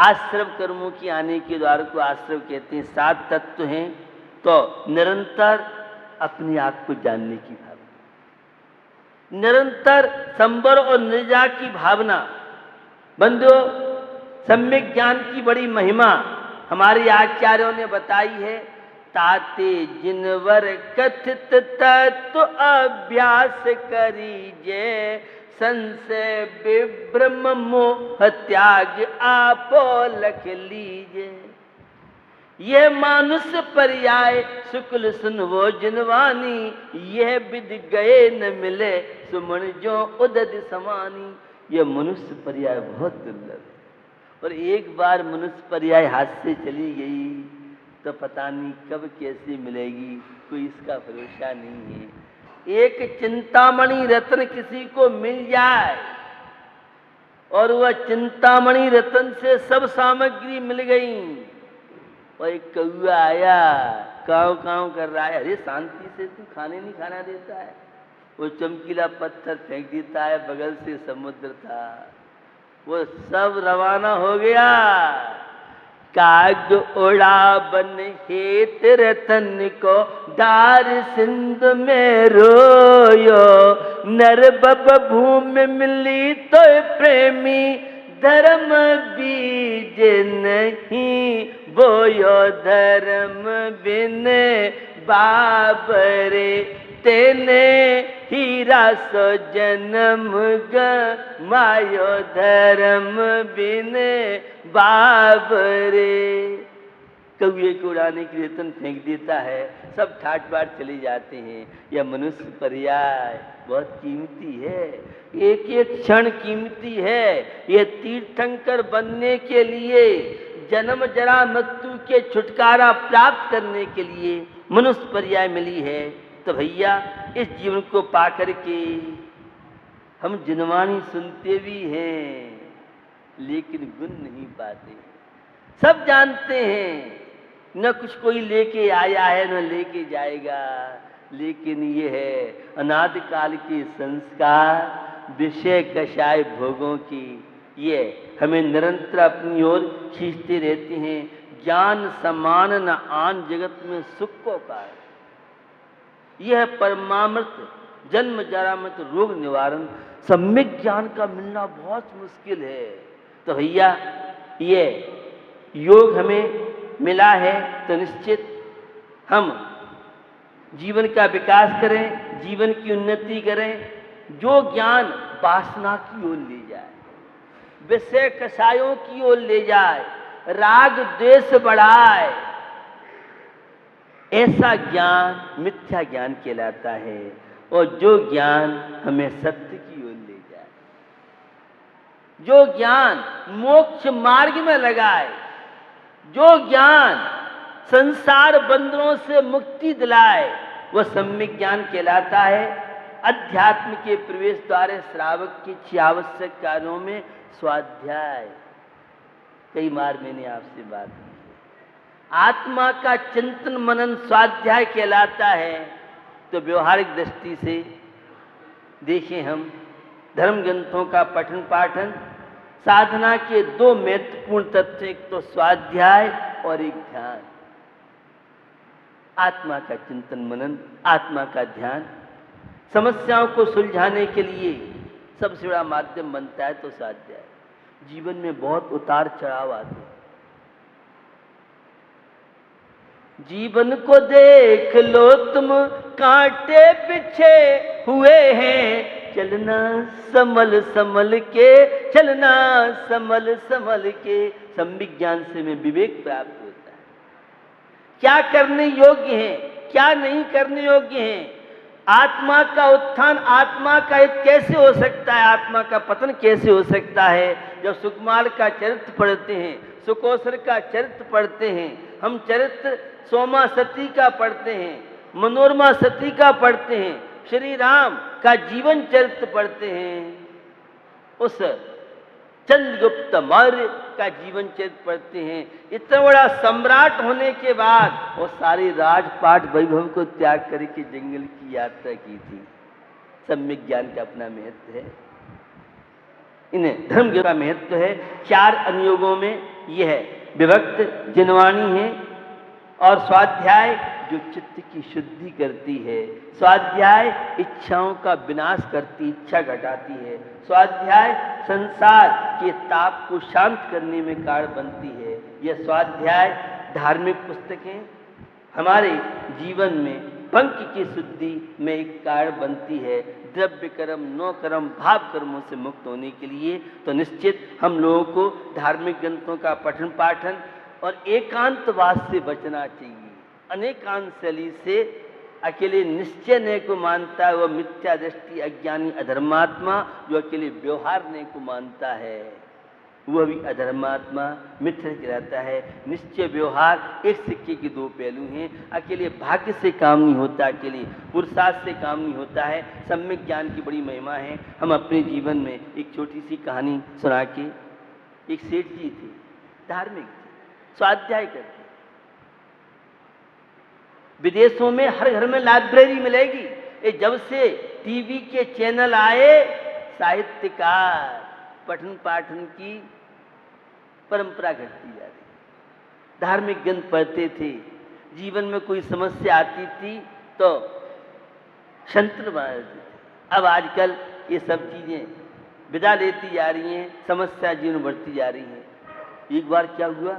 आश्रम कर्मों की आने के द्वार को आश्रम कहते हैं। 7 तत्व हैं तो निरंतर अपने आप को जानने की भावना, निरंतर संबर और निर्जा की भावना। बंधुओं, सम्यक ज्ञान की बड़ी महिमा हमारे आचार्यों ने बताई है। ताते जिनवर कथित तत्व अभ्यास करीजे, संशय विभ्रम मोह त्याग आपो लख लीजे। यह मानुष पर्याय शुक्ल सुनवो जिनवानी, यह विद गए न मिले सुमन जो उदद समानी। यह मनुष्य पर्याय बहुत दुर्लभ है, और एक बार मनुष्य पर्याय हाथ से चली गई तो पता नहीं कब कैसे मिलेगी, कोई इसका भरोसा नहीं है। एक चिंतामणि रत्न किसी को मिल जाए और वह चिंतामणि रत्न से सब सामग्री मिल गई, और एक कौआ आया काव काव कर रहा है, अरे शांति से तू खाने नहीं खाना देता है। वो चमकीला पत्थर फेंक देता है, बगल से समुद्र था, वो सब रवाना हो गया। काग उड़ा बन हेत रतन को दार सिंध में रोयो, नर बब भूमि मिली तो प्रेमी धर्म बीज नहीं बोयो। धर्म बिन बाबरे तेने हीरा सो जन्म गमायो। धर्म बिन बाबरे। कौए को उड़ाने के लिए रतन फेंक देता है, सब ठाट बाट चले जाते हैं। यह मनुष्य पर्याय बहुत कीमती है, एक एक क्षण कीमती है। यह तीर्थंकर बनने के लिए, जन्म जरा मृत्यु के छुटकारा प्राप्त करने के लिए मनुष्य पर्याय मिली है। तो भैया, इस जीवन को पाकर के हम जिनवाणी सुनते भी हैं, लेकिन गुण नहीं पाते। सब जानते हैं न कुछ कोई लेके आया है न लेके जाएगा, लेकिन ये है अनादि काल के संस्कार, विषय कषाय भोगों की, ये हमें निरंतर अपनी ओर खींचते रहते हैं। ज्ञान समान न आन जगत में सुख को कारण, यह परमामृत जन्म जरा मत रोग निवारण। सम्यक ज्ञान का मिलना बहुत मुश्किल है। तो भैया, ये योग हमें मिला है तो निश्चित हम जीवन का विकास करें, जीवन की उन्नति करें। जो ज्ञान वासना की ओर ले जाए, विषय कषायों की ओर ले जाए, राग द्वेष बढ़ाए, ऐसा ज्ञान मिथ्या ज्ञान कहलाता है। और जो ज्ञान हमें सत्य की ओर ले जाए, जो ज्ञान मोक्ष मार्ग में लगाए, जो ज्ञान संसार बंधनों से मुक्ति दिलाए, वह सम्यक ज्ञान कहलाता है। अध्यात्म के प्रवेश द्वार श्रावक के 6 आवश्यक कार्यों में स्वाध्याय। कई बार मैंने आपसे बात की, आत्मा का चिंतन मनन स्वाध्याय कहलाता है। तो व्यवहारिक दृष्टि से देखें, हम धर्म ग्रंथों का पठन पाठन, साधना के 2 महत्वपूर्ण तत्व, एक तो स्वाध्याय और एक ध्यान। आत्मा का चिंतन मनन, आत्मा का ध्यान समस्याओं को सुलझाने के लिए सबसे बड़ा माध्यम बनता है। तो स्वाध्याय, जीवन में बहुत उतार चढ़ाव आते हैं। जीवन को देख लो तुम कांटे बिछे हुए हैं, चलना संभल संभल के, चलना संभल संभल के। सम्यक ज्ञान से में विवेक प्राप्त होता है। क्या करने योग्य है, क्या नहीं करने योग्य है। आत्मा का उत्थान, आत्मा का हित कैसे हो सकता है, आत्मा का पतन कैसे हो सकता है। जब सुकुमार का चरित्र पढ़ते हैं, सुकोसर का चरित्र पढ़ते हैं, हम चरित्र सोमा सती का पढ़ते हैं, मनोरमा सती का पढ़ते हैं, श्री राम का जीवन चरित्र पढ़ते हैं, उस चंद्रगुप्त मौर्य का जीवन चरित्र पढ़ते हैं। इतना बड़ा सम्राट होने के बाद वो सारे राजपाट वैभव को त्याग करके जंगल की यात्रा की थी। सम्यक ज्ञान का अपना महत्व है, इन्हें धर्म का महत्व है। 4 अनुयोगों में यह है, विभक्त जिनवाणी है, और स्वाध्याय जो चित्त की शुद्धि करती है, स्वाध्याय इच्छाओं का विनाश करती, इच्छा घटाती है, स्वाध्याय संसार के ताप को शांत करने में कारण बनती है। यह स्वाध्याय धार्मिक पुस्तकें हमारे जीवन में पंख की शुद्धि में एक कारण बनती है। द्रव्य कर्म, नो कर्म, भाव कर्मों से मुक्त होने के लिए तो निश्चित हम लोगों को धार्मिक ग्रंथों का पठन पाठन और एकांतवास से बचना चाहिए। अनेकांत शैली से अकेले निश्चय ने को मानता है, वह मिथ्या दृष्टि अज्ञानी अधर्मात्मा। जो अकेले व्यवहार ने को मानता है वह भी अधर्मात्मा मिथ्या रहता है। निश्चय व्यवहार एक सिक्के के 2 पहलू हैं। अकेले भाग्य से काम नहीं होता, अकेले पुरुषार्थ से काम नहीं होता है। सम्यक ज्ञान की बड़ी महिमा है। हम अपने जीवन में एक छोटी सी कहानी सुना के, एक सेठ जी थे, धार्मिक थे, स्वाध्याय करते। विदेशों में हर घर में लाइब्रेरी मिलेगी। ये जब से टीवी के चैनल आए, साहित्यकार पठन पाठन की परंपरा घटती जा रही। धार्मिक ग्रंथ पढ़ते थे, जीवन में कोई समस्या आती थी तो शंत्र बना देते थे। अब आजकल ये सब चीजें विदा लेती जा रही हैं, समस्या जीवन बढ़ती जा रही है। एक बार क्या हुआ,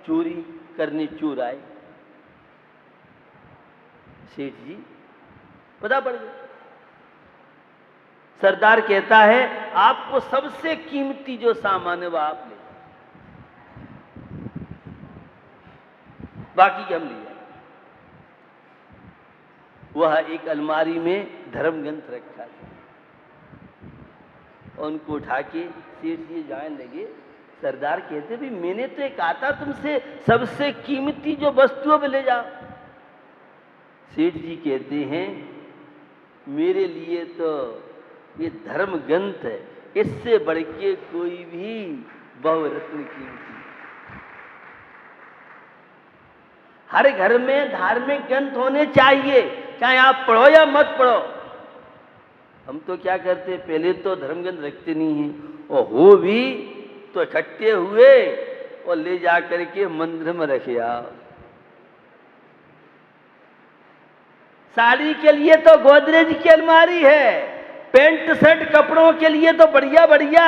चोरी करने चोर आए, सेठ जी पता पड़ गया। सरदार कहता है आपको सबसे कीमती जो सामान है वह आप ले, बाकी के हम ले जाए। वह एक अलमारी में धर्म ग्रंथ रखा था, उनको उठा के सेठ जी जाने लगे। सरदार कहते भी मैंने तो एक आता तुमसे सबसे कीमती जो वस्तुओं में ले जाओ। सेठ जी कहते हैं मेरे लिए तो ये धर्म ग्रंथ है, इससे बढ़ के कोई भी बहुरत्न कीमती। हर घर में धार्मिक ग्रंथ होने चाहिए, चाहे आप पढ़ो या मत पढ़ो। हम तो क्या करते, पहले तो धर्म ग्रंथ रखते नहीं हैं, और हो भी तो इकट्ठे हुए और ले जा करके मंदिर में रखे आओ। साड़ी के लिए तो गोदरेज की अलमारी है, पेंट शर्ट कपड़ों के लिए तो बढ़िया बढ़िया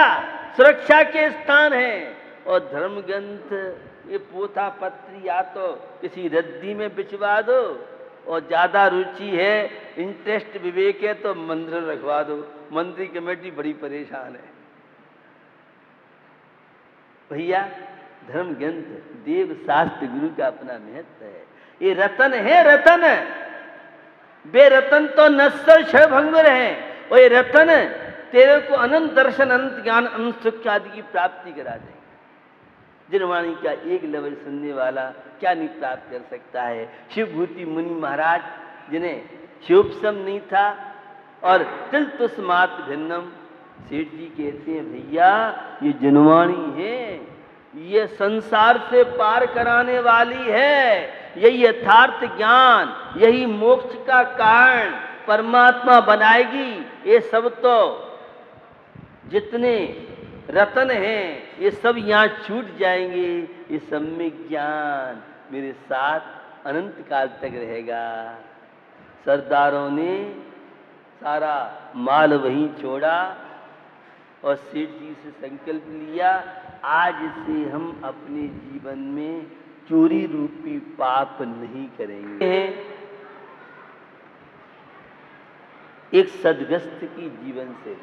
सुरक्षा के स्थान हैं, और धर्म ग्रंथ ये पोथा पत्री या तो किसी रद्दी में बिछवा दो, और ज्यादा रुचि है, इंटरेस्ट विवेक है तो मंदिर में रखवा दो। मंदिर कमेटी बड़ी परेशान है। भैया धर्म ग्रंथ देव शास्त्र गुरु का अपना महत्व है। ये रतन है, रतन बेरतन तो नश्वर क्षय भंगुर है, और ये रतन तेरे को अनंत दर्शन, अनंत ज्ञान, अनंत सुख आदि की प्राप्ति करा देंगे। जिनवाणी का एक लफ्ज सुनने वाला क्या नहीं प्राप्त कर सकता है। शिवभूति मुनि महाराज जिन्हें शिवोपशम नहीं था और तिल तुष्मात भिन्नम, सेठ जी कहते हैं भैया ये जिनवाणी है, ये संसार से पार कराने वाली है। यही यथार्थ ज्ञान, यही मोक्ष का कारण परमात्मा बनाएगी। ये सब तो जितने रतन हैं ये सब यहाँ छूट जाएंगे। ये सम्यक ज्ञान मेरे साथ अनंत काल तक रहेगा। सरदारों ने सारा माल वहीं छोड़ा और सेठ जी से संकल्प लिया, आज से हम अपने जीवन में चोरी रूपी पाप नहीं करेंगे। एक सद्ग्रस्त की जीवन से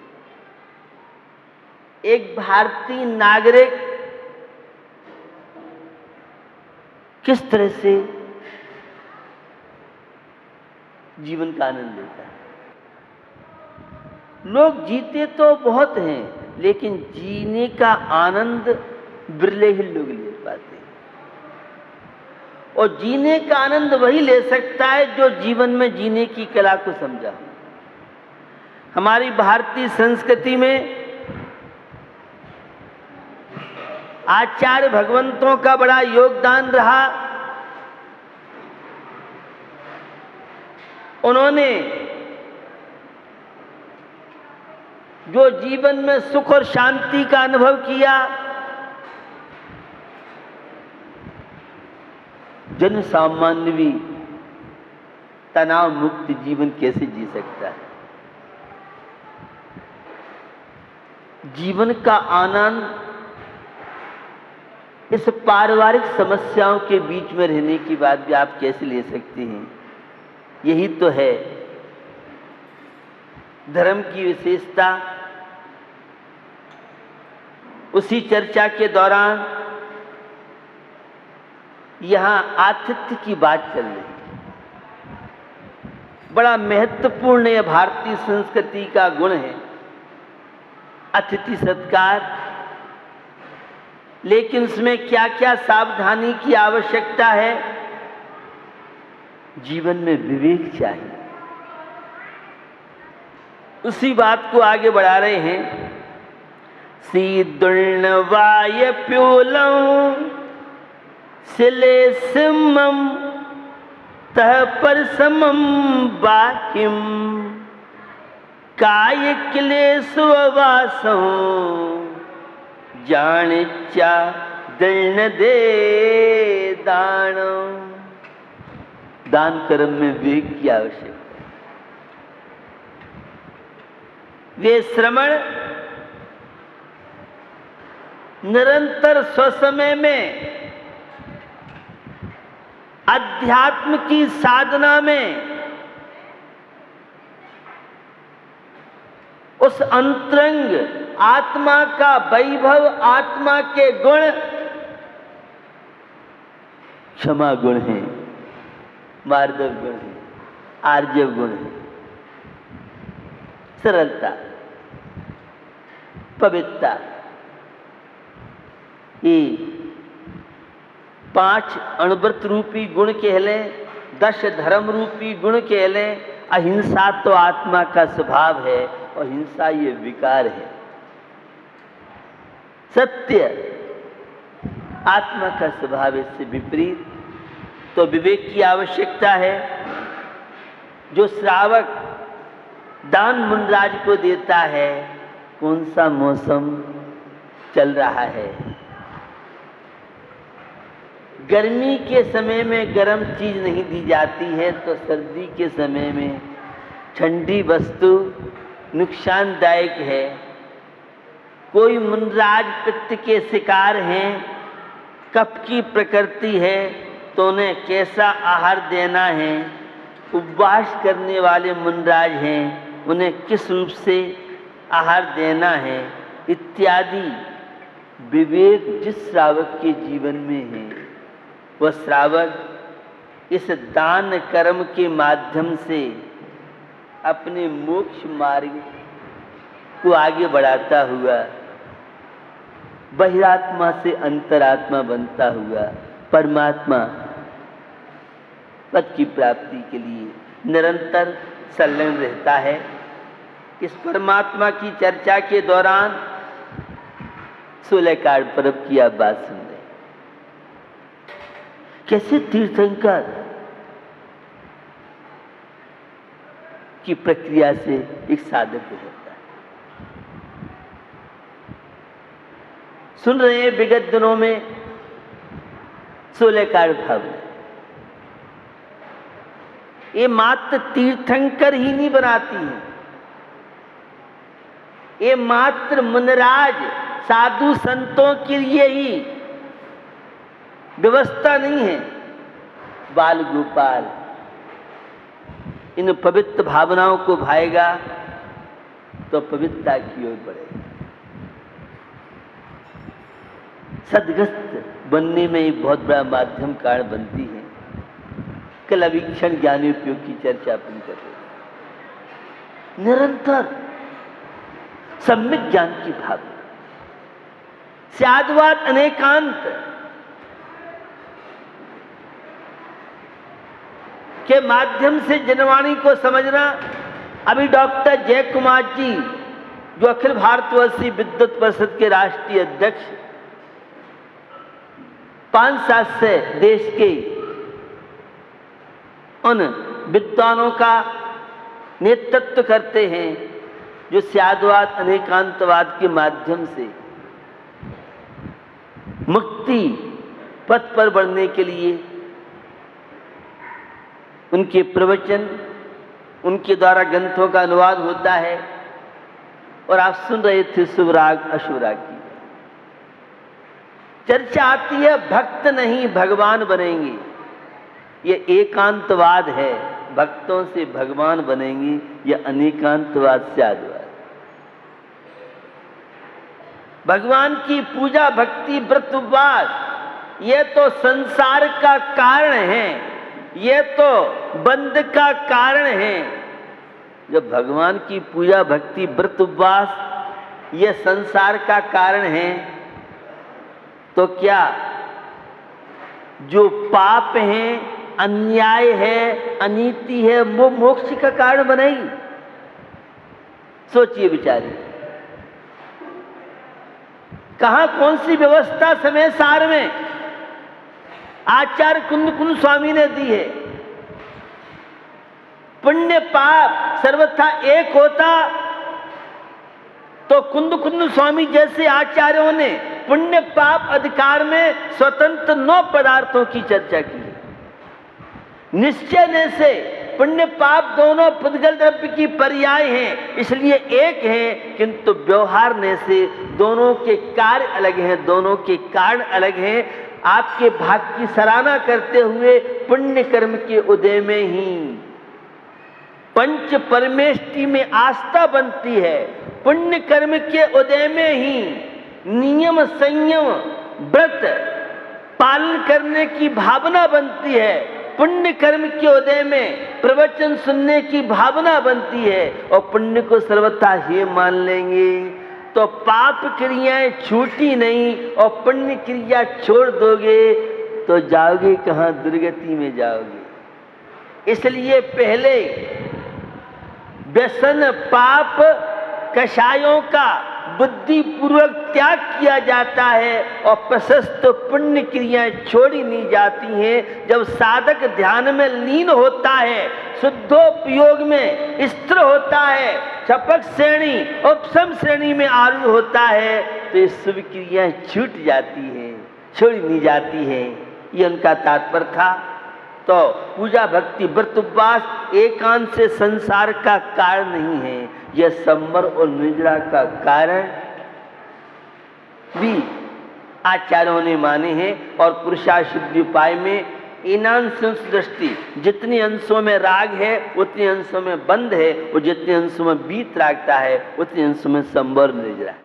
एक भारतीय नागरिक किस तरह से जीवन का आनंद लेता है। लोग जीते तो बहुत हैं, लेकिन जीने का आनंद बिरले ही लोग ले पाते हैं। और जीने का आनंद वही ले सकता है जो जीवन में जीने की कला को समझा। हमारी भारतीय संस्कृति में आचार्य भगवंतों का बड़ा योगदान रहा। उन्होंने जो जीवन में सुख और शांति का अनुभव किया, जन सामान्य भी तनाव मुक्त जीवन कैसे जी सकता है? जीवन का आनंद इस पारिवारिक समस्याओं के बीच में रहने की बात भी आप कैसे ले सकते हैं? यही तो है धर्म की विशेषता। उसी चर्चा के दौरान यहां आतिथ्य की बात चल रही है। बड़ा महत्वपूर्ण यह भारतीय संस्कृति का गुण है, अतिथि सत्कार। लेकिन उसमें क्या क्या सावधानी की आवश्यकता है? जीवन में विवेक चाहिए। उसी बात को आगे बढ़ा रहे हैं। सीदुर्णवाय प्योलम सिलेसिमम तह परसमम बाकिम काय क्लेशवासो जानिचा दर्ण दे दानो। दान कर्म में विवेक की आवश्यकता है। वे श्रमण निरंतर स्वसमय में अध्यात्म की साधना में उस अंतरंग आत्मा का वैभव, आत्मा के गुण क्षमा गुण है, मार्दव गुण है, आर्जव गुण है, सरलता, पवित्रता, ये 5 अणुव्रत रूपी गुण कह लें, 10 धर्म रूपी गुण कह लें। अहिंसा तो आत्मा का स्वभाव है और हिंसा ये विकार है। सत्य आत्मा का स्वभाव है, इससे विपरीत। तो विवेक की आवश्यकता है। जो श्रावक दान मुनराज को देता है, कौन सा मौसम चल रहा है? गर्मी के समय में गर्म चीज नहीं दी जाती है, तो सर्दी के समय में ठंडी वस्तु नुकसानदायक है। कोई मुनराज पित्त के शिकार हैं, कफ की प्रकृति है, तो उन्हें कैसा आहार देना है? उपवास करने वाले मुनराज हैं, उन्हें किस रूप से आहार देना है इत्यादि विवेक जिस श्रावक के जीवन में है, वह श्रावक इस दान कर्म के माध्यम से अपने मोक्ष मार्ग को आगे बढ़ाता हुआ बहिरात्मा से अंतरात्मा बनता हुआ परमात्मा पद की प्राप्ति के लिए निरंतर संलग्न रहता है। इस परमात्मा की चर्चा के दौरान 16 कार्ड पर्व की आप बात सुन रहे, कैसे तीर्थंकर की प्रक्रिया से एक साधक होता है। सुन रहे हैं विगत दिनों में 16 कार्ड भाव। ये मात्र तीर्थंकर ही नहीं बनाती है, ये मात्र मुनराज साधु संतों के लिए ही व्यवस्था नहीं है। बाल गोपाल इन पवित्र भावनाओं को भाएगा तो पवित्रता की ओर बढ़ेगा। सद्ग्रस्त बनने में एक बहुत बड़ा माध्यम कारण बनती है। कल अवीक्षण ज्ञान उपयोग की चर्चा अपन कर रहे हैं। निरंतर सम्यक ज्ञान की भावना, स्याद्वाद अनेकांत के माध्यम से जनवाणी को समझना। अभी डॉक्टर जय कुमार जी, जो अखिल भारतवर्षीय विद्वत परिषद के राष्ट्रीय अध्यक्ष, 5-7 से देश के उन विद्वानों का नेतृत्व करते हैं जो स्यादवाद अनेकांतवाद के माध्यम से मुक्ति पथ पर बढ़ने के लिए उनके प्रवचन, उनके द्वारा ग्रंथों का अनुवाद होता है। और आप सुन रहे थे शुभ राग अशुभ राग की चर्चा आती है, भक्त नहीं भगवान बनेंगे। ये एकांतवाद है, भक्तों से भगवान बनेंगे, यह अनेकांतवाद स्यादवाद। भगवान की पूजा भक्ति व्रत उपवास ये तो संसार का कारण है, ये तो बंध का कारण है। जब भगवान की पूजा भक्ति व्रत उपवास ये संसार का कारण है, तो क्या जो पाप है, अन्याय है, अनीति है, वो मोक्ष का कारण बनेगी? सोचिए विचारिए, कहां कौन सी व्यवस्था समय सार में आचार्य कुंद कुंद स्वामी ने दी है? पुण्य पाप सर्वथा एक होता तो कुंद कुंद स्वामी जैसे आचार्यों ने पुण्य पाप अधिकार में स्वतंत्र 9 पदार्थों की चर्चा की है। निश्चय से पुण्य पाप दोनों पुद्गल द्रव्य की पर्याय हैं, इसलिए एक हैं, किंतु व्यवहार ने से दोनों के कार्य अलग हैं, दोनों के कारण अलग हैं। आपके भाग की सराहना करते हुए पुण्य कर्म के उदय में ही पंच परमेष्टि में आस्था बनती है। पुण्य कर्म के उदय में ही नियम संयम व्रत पालन करने की भावना बनती है। पुण्य कर्म के उदय में प्रवचन सुनने की भावना बनती है। और पुण्य को सर्वथा ही मान लेंगे तो पाप क्रियाएं छूटी नहीं, और पुण्य क्रिया छोड़ दोगे तो जाओगे कहां? दुर्गति में जाओगे। इसलिए पहले व्यसन पाप कषायों का बुद्धि पूर्वक त्याग किया जाता है और प्रशस्त पुण्य क्रियाएं छोड़ी नहीं जाती हैं। जब साधक ध्यान में लीन होता है, शुद्धोपयोग में स्थिर होता है, चपक श्रेणी उपशम श्रेणी में आरूढ़ होता है, तो ये शुभ क्रियाएं छूट जाती हैं, छोड़ी नहीं जाती हैं। ये उनका तात्पर्य था। तो पूजा भक्ति व्रत उपवास एकांत से संसार का कारण नहीं है, यह संवर और निद्रा का कारण भी आचार्यों ने माने हैं। और पुरुषाशुद्धि उपाय में इनांश दृष्टि, जितने अंशों में राग है उतने अंशों में बंध है, और जितने अंशों में बीत रागता है उतने अंशों में संवर निद्रा है।